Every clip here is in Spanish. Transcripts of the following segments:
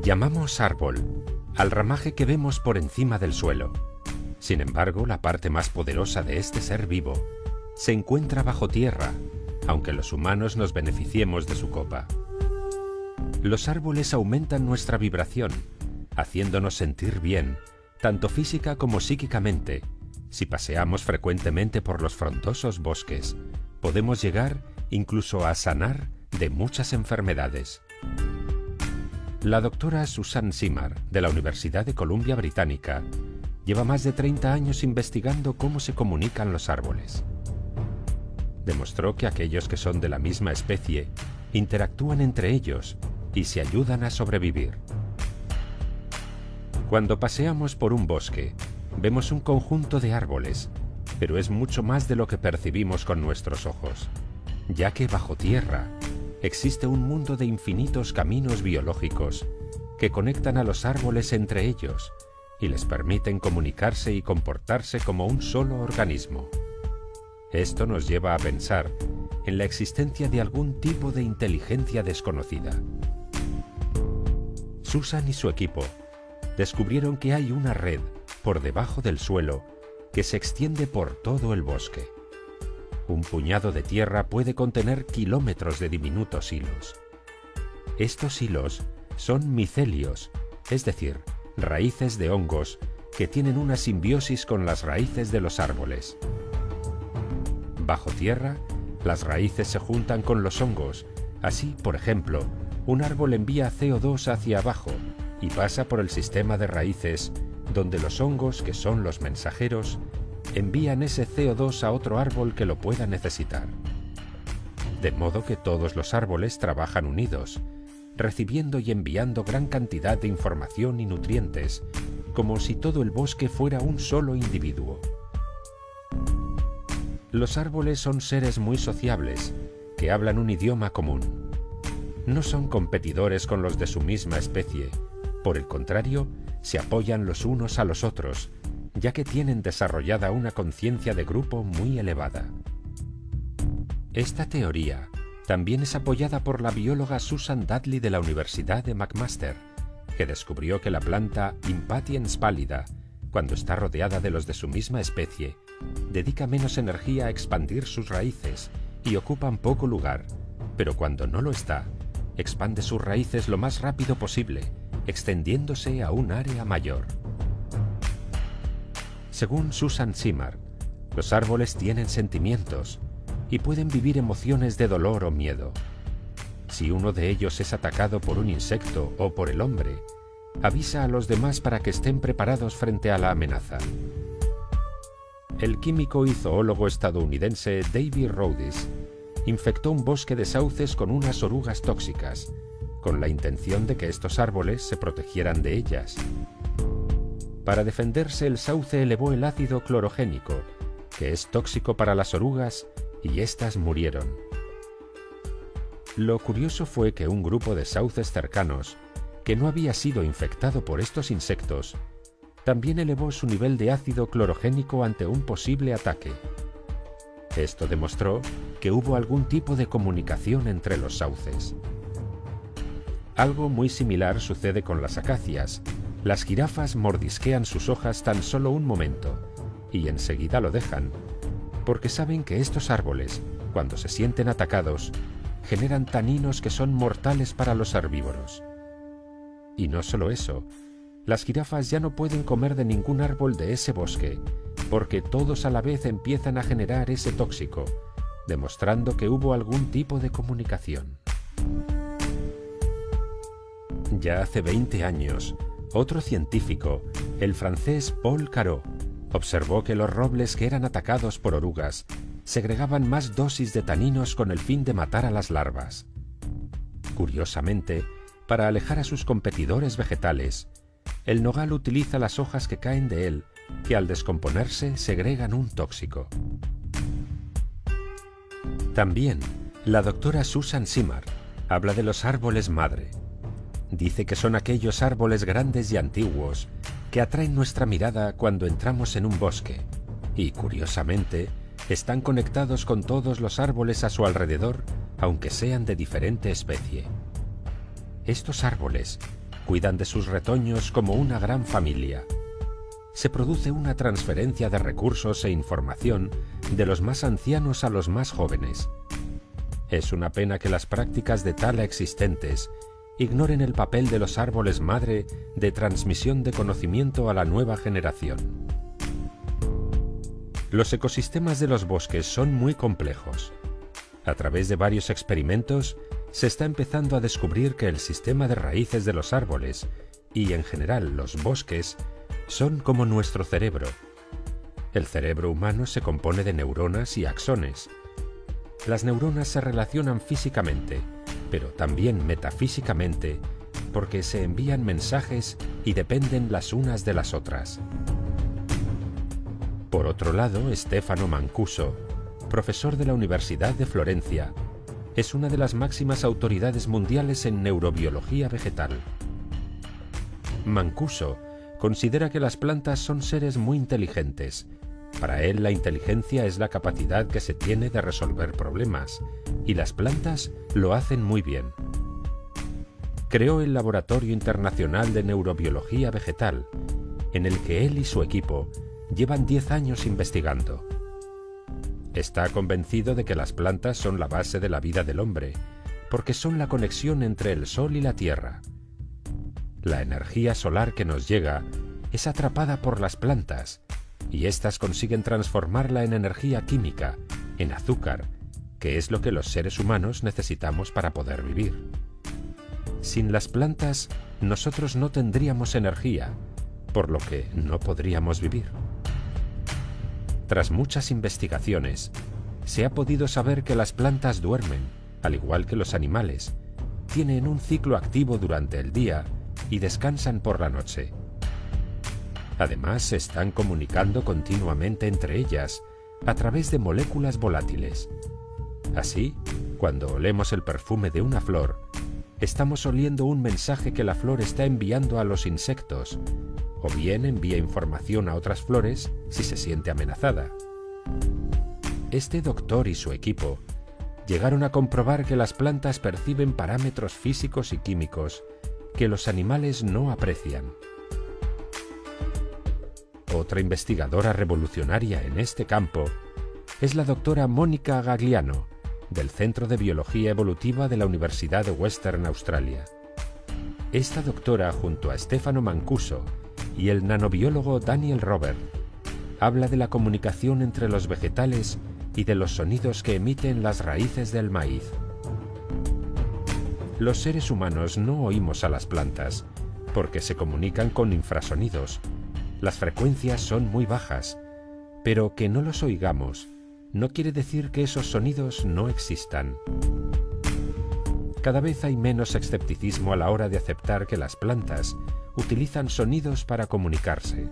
Llamamos árbol al ramaje que vemos por encima del suelo. Sin embargo, la parte más poderosa de este ser vivo se encuentra bajo tierra, aunque los humanos nos beneficiemos de su copa. Los árboles aumentan nuestra vibración, haciéndonos sentir bien, tanto física como psíquicamente. Si paseamos frecuentemente por los frondosos bosques, podemos llegar incluso a sanar de muchas enfermedades. La doctora Susan Simard, de la Universidad de Columbia Británica, lleva más de 30 años investigando cómo se comunican los árboles. Demostró que aquellos que son de la misma especie interactúan entre ellos y se ayudan a sobrevivir. Cuando paseamos por un bosque, vemos un conjunto de árboles, pero es mucho más de lo que percibimos con nuestros ojos, ya que bajo tierra existe un mundo de infinitos caminos biológicos que conectan a los árboles entre ellos y les permiten comunicarse y comportarse como un solo organismo. Esto nos lleva a pensar en la existencia de algún tipo de inteligencia desconocida. Susan y su equipo descubrieron que hay una red por debajo del suelo que se extiende por todo el bosque. Un puñado de tierra puede contener kilómetros de diminutos hilos. Estos hilos son micelios, es decir, raíces de hongos que tienen una simbiosis con las raíces de los árboles. Bajo tierra, las raíces se juntan con los hongos. Así, por ejemplo, un árbol envía CO2 hacia abajo y pasa por el sistema de raíces, donde los hongos, que son los mensajeros, envían ese CO2 a otro árbol que lo pueda necesitar. De modo que todos los árboles trabajan unidos, recibiendo y enviando gran cantidad de información y nutrientes, como si todo el bosque fuera un solo individuo. Los árboles son seres muy sociables, que hablan un idioma común. No son competidores con los de su misma especie, por el contrario, se apoyan los unos a los otros, ya que tienen desarrollada una conciencia de grupo muy elevada. Esta teoría también es apoyada por la bióloga Susan Dudley de la Universidad de McMaster, que descubrió que la planta Impatiens pallida, cuando está rodeada de los de su misma especie, dedica menos energía a expandir sus raíces y ocupan poco lugar, pero cuando no lo está, expande sus raíces lo más rápido posible, extendiéndose a un área mayor. Según Susan Simard, los árboles tienen sentimientos y pueden vivir emociones de dolor o miedo. Si uno de ellos es atacado por un insecto o por el hombre, avisa a los demás para que estén preparados frente a la amenaza. El químico y zoólogo estadounidense David Rhodes infectó un bosque de sauces con unas orugas tóxicas, con la intención de que estos árboles se protegieran de ellas. Para defenderse, el sauce elevó el ácido clorogénico, que es tóxico para las orugas, y éstas murieron. Lo curioso fue que un grupo de sauces cercanos, que no había sido infectado por estos insectos, también elevó su nivel de ácido clorogénico ante un posible ataque. Esto demostró que hubo algún tipo de comunicación entre los sauces. Algo muy similar sucede con las acacias. Las jirafas mordisquean sus hojas tan solo un momento y enseguida lo dejan, porque saben que estos árboles, cuando se sienten atacados, generan taninos que son mortales para los herbívoros. Y no solo eso, las jirafas ya no pueden comer de ningún árbol de ese bosque, porque todos a la vez empiezan a generar ese tóxico, demostrando que hubo algún tipo de comunicación. Ya hace 20 años, otro científico, el francés Paul Carot, observó que los robles que eran atacados por orugas segregaban más dosis de taninos con el fin de matar a las larvas. Curiosamente, para alejar a sus competidores vegetales, el nogal utiliza las hojas que caen de él, que al descomponerse segregan un tóxico. También, la doctora Susan Simard habla de los árboles madre. Dice que son aquellos árboles grandes y antiguos que atraen nuestra mirada cuando entramos en un bosque y, curiosamente, están conectados con todos los árboles a su alrededor, aunque sean de diferente especie. Estos árboles, cuidan de sus retoños como una gran familia. Se produce una transferencia de recursos e información de los más ancianos a los más jóvenes. Es una pena que las prácticas de tala existentes ignoren el papel de los árboles madre de transmisión de conocimiento a la nueva generación. Los ecosistemas de los bosques son muy complejos. A través de varios experimentos, se está empezando a descubrir que el sistema de raíces de los árboles y, en general, los bosques, son como nuestro cerebro. El cerebro humano se compone de neuronas y axones. Las neuronas se relacionan físicamente, pero también metafísicamente, porque se envían mensajes y dependen las unas de las otras. Por otro lado, Stefano Mancuso, profesor de la Universidad de Florencia, es una de las máximas autoridades mundiales en neurobiología vegetal. Mancuso considera que las plantas son seres muy inteligentes. Para él, la inteligencia es la capacidad que se tiene de resolver problemas, y las plantas lo hacen muy bien. Creó el Laboratorio Internacional de Neurobiología Vegetal, en el que él y su equipo llevan 10 años investigando. Está convencido de que las plantas son la base de la vida del hombre, porque son la conexión entre el sol y la tierra. La energía solar que nos llega es atrapada por las plantas, y éstas consiguen transformarla en energía química, en azúcar, que es lo que los seres humanos necesitamos para poder vivir. Sin las plantas, nosotros no tendríamos energía, por lo que no podríamos vivir. Tras muchas investigaciones, se ha podido saber que las plantas duermen, al igual que los animales, tienen un ciclo activo durante el día y descansan por la noche. Además, se están comunicando continuamente entre ellas a través de moléculas volátiles. Así, cuando olemos el perfume de una flor, estamos oliendo un mensaje que la flor está enviando a los insectos, o bien envía información a otras flores si se siente amenazada. Este doctor y su equipo llegaron a comprobar que las plantas perciben parámetros físicos y químicos que los animales no aprecian. Otra investigadora revolucionaria en este campo es la doctora Mónica Gagliano, del Centro de Biología Evolutiva de la Universidad de Western Australia. Esta doctora, junto a Stefano Mancuso y el nanobiólogo Daniel Robert, habla de la comunicación entre los vegetales y de los sonidos que emiten las raíces del maíz. Los seres humanos no oímos a las plantas porque se comunican con infrasonidos. Las frecuencias son muy bajas, pero que no los oigamos no quiere decir que esos sonidos no existan. Cada vez hay menos escepticismo a la hora de aceptar que las plantas utilizan sonidos para comunicarse.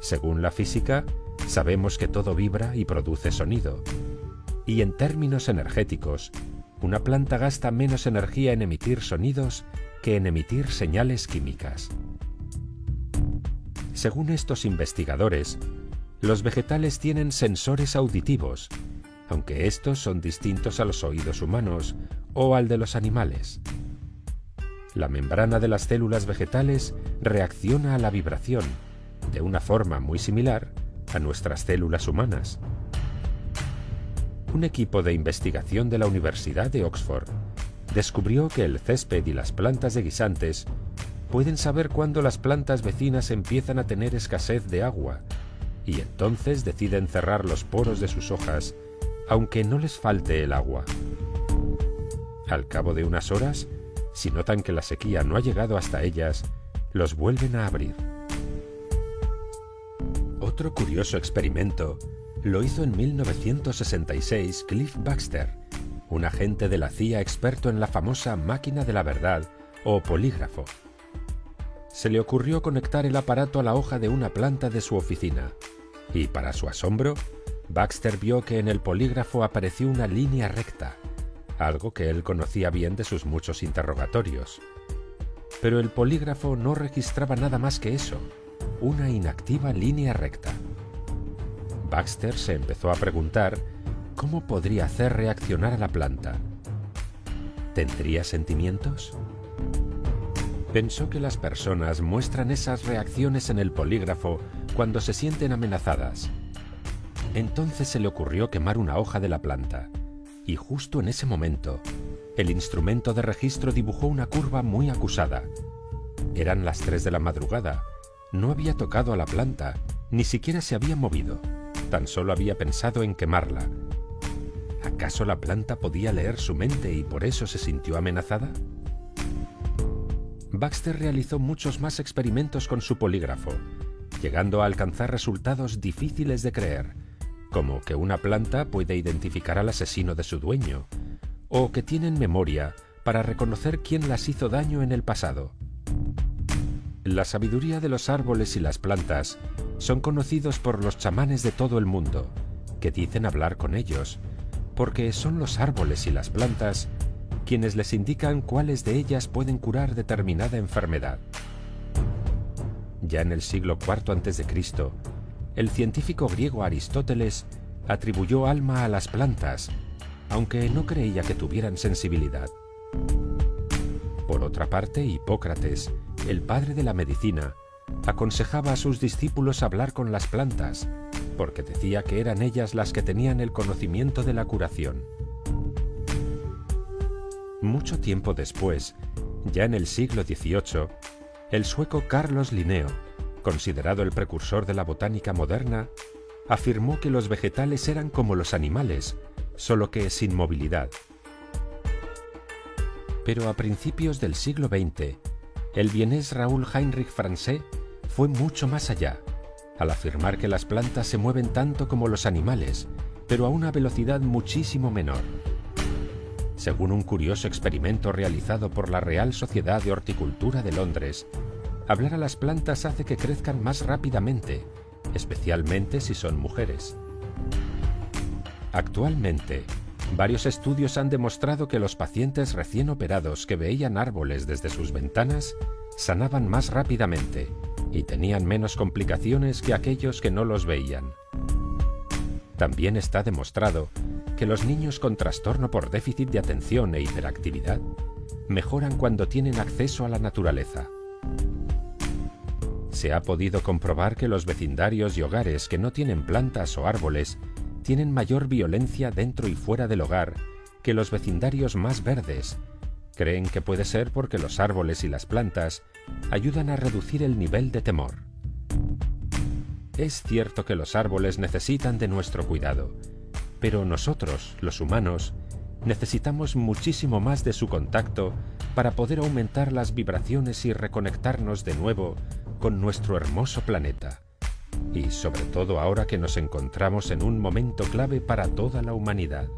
Según la física, sabemos que todo vibra y produce sonido. Y en términos energéticos, una planta gasta menos energía en emitir sonidos que en emitir señales químicas. Según estos investigadores, los vegetales tienen sensores auditivos, aunque estos son distintos a los oídos humanos o al de los animales. La membrana de las células vegetales reacciona a la vibración, de una forma muy similar a nuestras células humanas. Un equipo de investigación de la Universidad de Oxford descubrió que el césped y las plantas de guisantes pueden saber cuándo las plantas vecinas empiezan a tener escasez de agua, y entonces deciden cerrar los poros de sus hojas, aunque no les falte el agua. Al cabo de unas horas, si notan que la sequía no ha llegado hasta ellas, los vuelven a abrir. Otro curioso experimento lo hizo en 1966 Cliff Baxter, un agente de la CIA experto en la famosa máquina de la verdad o polígrafo. Se le ocurrió conectar el aparato a la hoja de una planta de su oficina, y para su asombro, Baxter vio que en el polígrafo apareció una línea recta, algo que él conocía bien de sus muchos interrogatorios. Pero el polígrafo no registraba nada más que eso, una inactiva línea recta. Baxter se empezó a preguntar cómo podría hacer reaccionar a la planta. ¿Tendría sentimientos? Pensó que las personas muestran esas reacciones en el polígrafo cuando se sienten amenazadas. Entonces se le ocurrió quemar una hoja de la planta, y justo en ese momento, el instrumento de registro dibujó una curva muy acusada. Eran las 3 de la madrugada, no había tocado a la planta, ni siquiera se había movido, tan solo había pensado en quemarla. ¿Acaso la planta podía leer su mente y por eso se sintió amenazada? Baxter realizó muchos más experimentos con su polígrafo, llegando a alcanzar resultados difíciles de creer, como que una planta puede identificar al asesino de su dueño, o que tienen memoria para reconocer quién las hizo daño en el pasado. La sabiduría de los árboles y las plantas son conocidos por los chamanes de todo el mundo, que dicen hablar con ellos, porque son los árboles y las plantas quienes les indican cuáles de ellas pueden curar determinada enfermedad. Ya en el siglo IV a.C., el científico griego Aristóteles atribuyó alma a las plantas, aunque no creía que tuvieran sensibilidad. Por otra parte, Hipócrates, el padre de la medicina, aconsejaba a sus discípulos hablar con las plantas, porque decía que eran ellas las que tenían el conocimiento de la curación. Mucho tiempo después, ya en el siglo XVIII, el sueco Carlos Linneo, considerado el precursor de la botánica moderna, afirmó que los vegetales eran como los animales, solo que sin movilidad. Pero a principios del siglo XX, el vienés Raoul Heinrich Francé fue mucho más allá, al afirmar que las plantas se mueven tanto como los animales, pero a una velocidad muchísimo menor. Según un curioso experimento realizado por la Real Sociedad de Horticultura de Londres, hablar a las plantas hace que crezcan más rápidamente, especialmente si son mujeres. Actualmente, varios estudios han demostrado que los pacientes recién operados que veían árboles desde sus ventanas sanaban más rápidamente y tenían menos complicaciones que aquellos que no los veían. También está demostrado que los niños con trastorno por déficit de atención e hiperactividad mejoran cuando tienen acceso a la naturaleza. Se ha podido comprobar que los vecindarios y hogares que no tienen plantas o árboles tienen mayor violencia dentro y fuera del hogar que los vecindarios más verdes. Creen que puede ser porque los árboles y las plantas ayudan a reducir el nivel de temor. Es cierto que los árboles necesitan de nuestro cuidado, pero nosotros, los humanos, necesitamos muchísimo más de su contacto para poder aumentar las vibraciones y reconectarnos de nuevo con nuestro hermoso planeta. Y sobre todo ahora que nos encontramos en un momento clave para toda la humanidad.